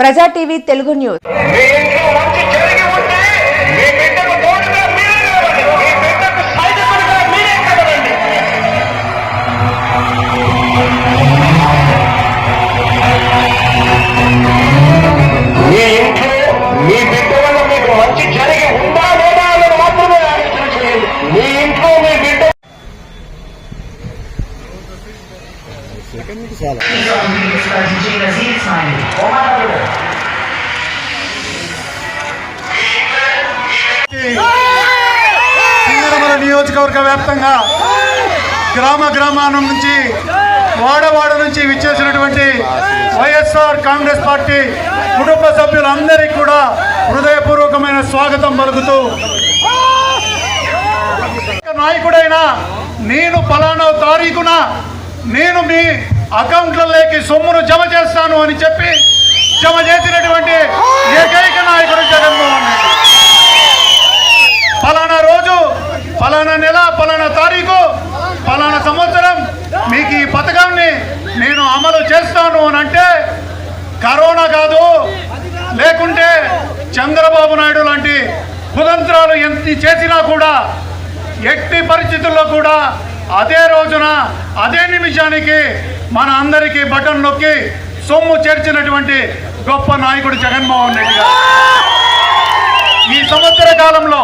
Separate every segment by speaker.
Speaker 1: ప్రజా TV Telugu news.
Speaker 2: నియోజకవర్గ వ్యాప్తంగా గ్రామాల నుంచి వాడ నుంచి విచ్చేసినటువంటి వైఎస్ఆర్ కాంగ్రెస్ పార్టీ కుటుంబ సభ్యులందరికీ కూడా హృదయపూర్వకమైన స్వాగతం పలుకుతూ, నాయకుడైన నేను ఫలానా తారీఖున నేను మీ అకౌంట్లలోకి సొమ్మును జమ చేస్తాను అని చెప్పి జమ చేసినటువంటి ఏకైక నాయకుడు జగన్మోహన్ రెడ్డి. ఫలానా రోజు, ఫలానా నెల, ఫలానా తారీఖు, ఫలానా సంవత్సరం మీకు ఈ పథకాన్ని నేను అమలు చేస్తాను అని అంటే, కరోనా కాదు, లేకుంటే చంద్రబాబు నాయుడు లాంటి కుతంత్రాలు ఎంత చేసినా కూడా ఎట్టి పరిస్థితుల్లో కూడా అదే రోజున అదే నిమిషానికి మన అందరికీ బటన్ నొక్కి సొమ్ము చేర్చినటువంటి గొప్ప నాయకుడు జగన్మోహన్ రెడ్డి గారు. ఈ సంవత్సర కాలంలో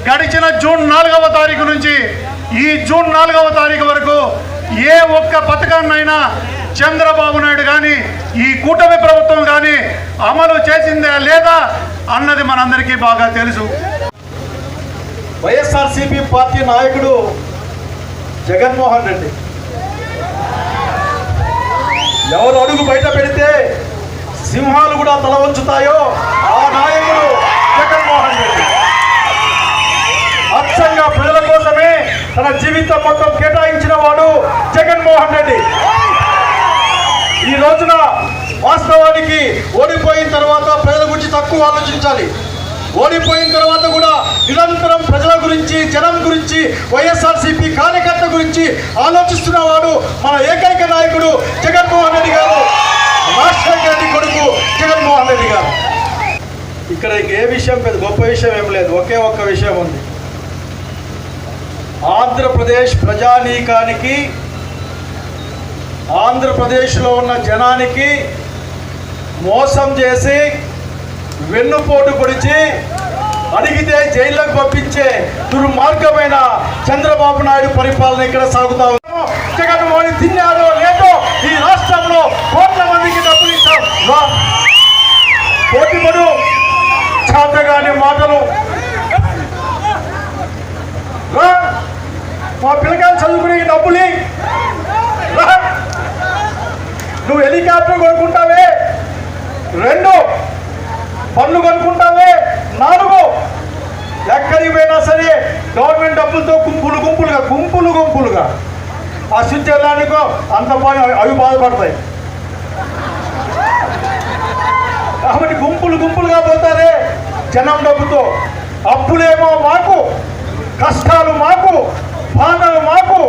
Speaker 2: గడిచిన జూన్ 4వ తారీఖు నుంచి ఈ జూన్ 4వ తారీఖు వరకు ఏ ఒక్క పథకాన్నైనా చంద్రబాబు నాయుడు కానీ ఈ కూటమి ప్రభుత్వం కానీ అమలు చేసిందే లేదా అన్నది మనందరికీ బాగా తెలుసు.
Speaker 3: వైఎస్ఆర్సీపీ పార్టీ నాయకుడు జగన్మోహన్ రెడ్డి ఎవరు అడుగు బయట పెడితే సింహాలు కూడా తల వంచుతాయో ఆ నాయకుడు జగన్మోహన్ రెడ్డి. అచ్చంగా ప్రజల కోసమే తన జీవితం మొత్తం కేటాయించిన వాడు జగన్మోహన్ రెడ్డి. ఈ రోజున వాస్తవానికి ఓడిపోయిన తర్వాత ప్రజల గురించి తక్కువ ఆలోచించాలి. ఓడిపోయిన తర్వాత కూడా నిరంతరం ప్రజల గురించి, జనం గురించి, వైఎస్ఆర్సీపీ కార్యకర్త గురించి ఆలోచిస్తున్నవాడు మన ఏకైక నాయకుడు జగన్మోహన్ రెడ్డి గారు, రాజశేఖర రెడ్డి కొడుకు జగన్మోహన్ రెడ్డి గారు. ఇక్కడ ఏ విషయం పెద్ద గొప్ప విషయం ఏం లేదు, ఒకే ఒక్క విషయం ఉంది. ఆంధ్రప్రదేశ్ ప్రజానీకానికి, ఆంధ్రప్రదేశ్లో ఉన్న జనానికి మోసం చేసి వెన్నుపోటు పొడిచి అడిగితే జైల్లోకి పంపించే దుర్మార్గమైన చంద్రబాబు నాయుడు పరిపాలన ఇక్కడ సాగుతా ఉన్నాము. జగన్మోహన్ తిన్నారో లేదో ఈ రాష్ట్రంలో కోట్ల మందికి డబ్బులు ఇస్తాం. పోటీపడు చేతగాని మాటలు. మా పిల్లకాయలు చదువుకునే డబ్బులు నువ్వు హెలికాప్టర్ కొనుక్కుంటావే, 2 పన్ను కొనుక్కుంటావే, 4 ఎక్కడికి పోయినా సరే గవర్నమెంట్ డబ్బులతో గుంపులుగా ఆ స్విట్జర్లాండ్కో అంత అవి బాధపడతాయి. కాబట్టి గుంపులుగా పోతారే జనం డబ్బుతో. అప్పులేమో మాకు, కష్టాలు మాకు, బాధలు మాకు,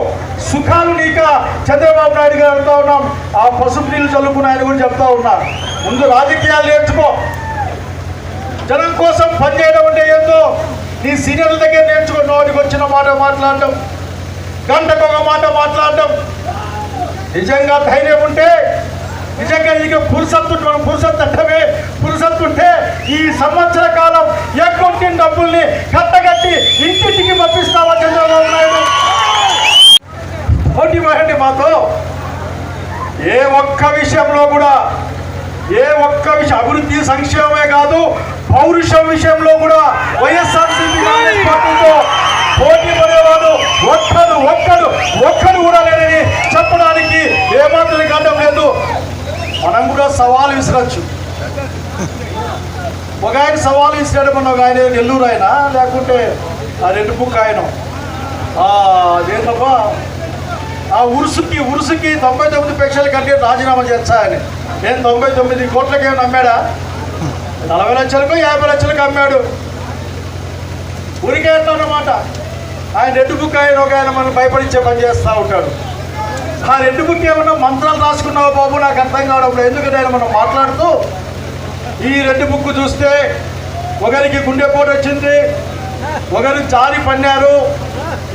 Speaker 3: సుఖాలు నీక చంద్రబాబు నాయుడు గారు చెప్తా ఉన్నాం. ఆ పసుపు నీళ్ళు చల్లుకున్న ఆయన కూడా చెప్తా ఉన్నా, ముందు రాజకీయాలు నేర్చుకో, జనం కోసం పనిచేయడం అంటే ఏందో నీ సీనియర్ల దగ్గర నేర్చుకో. నోటికి వచ్చిన మాట మాట్లాడటం, గంటకు ఒక మాట మాట్లాడటం. నిజంగా ధైర్యం ఉంటే, నిజంగా నీకు పురుషత్తుంటే, మనం పురుషత్తుంటే పురుషత్తుంటే ఈ సంవత్సర కాలం ఎక్కువ డబ్బుల్ని కట్టగట్టి ఇంటింటికి పంపిస్తావా చంద్రబాబు నాయుడు? పోటీ మహండి మాతో ఏ ఒక్క విషయంలో కూడా, ఏ ఒక్క విషయం అభివృద్ధి సంక్షేమమే కాదు పౌరుషం విషయంలో కూడా వైఎస్ఆర్సీపీ కాంగ్రెస్ పార్టీతో పోటీ పడేవాడు ఒక్కడు కూడా లేదని చెప్పడానికి ఏమాత్రం కారణం లేదు. మనం కూడా సవాలు విసరచ్చు. ఒక ఆయన సవాలు విసిరాడు, మన ఒక ఆయన నెల్లూరు ఆయన, లేకుంటే ఆ రెడ్ బుక్ ఆయన అదేంటప్ప ఆ ఉరుసుకి 99 పైసలు కట్టి రాజీనామా చేస్తా అని. నేను 99 కోట్లకేమో నమ్మాడా? 40 లక్షలకు 50 లక్షలకు అమ్మాడు. ఊరికే అన్నమాట. ఆయన రెడ్ బుక్ ఆయన ఒక ఆయన మనం భయపడించే పని చేస్తూ ఉంటాడు. ఆ రెడ్ బుక్ ఏమన్నా మంత్రాలు రాసుకున్నావా బాబు? నాకు అర్థం కావడం. ఎందుకంటే ఆయన మనం మాట్లాడుతూ ఈ రెడ్ బుక్ చూస్తే ఒకరికి గుండెపోటు వచ్చింది, ఒకరు జారి పన్నారు,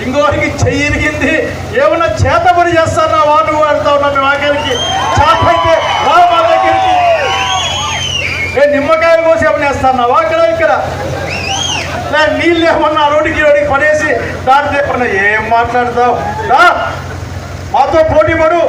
Speaker 3: ఇంకొకరికి చెయ్యి ఇరిగింది. ఏమన్నా చేతబడి చేస్తానా వాడు ఆడుతా ఉన్నా మేము ఆఖరికి చేతైతే రా మా దగ్గరికి. నేను నిమ్మకాయలు కోసి ఏమన్నా వేస్తాన్నావా అక్కడ ఇక్కడ? నేను నీళ్ళు ఏమన్నా రోడ్డుకి పడేసి దాంట్లో ఏమన్నా ఏం మాట్లాడతావు? మాతో పోటీ పడు.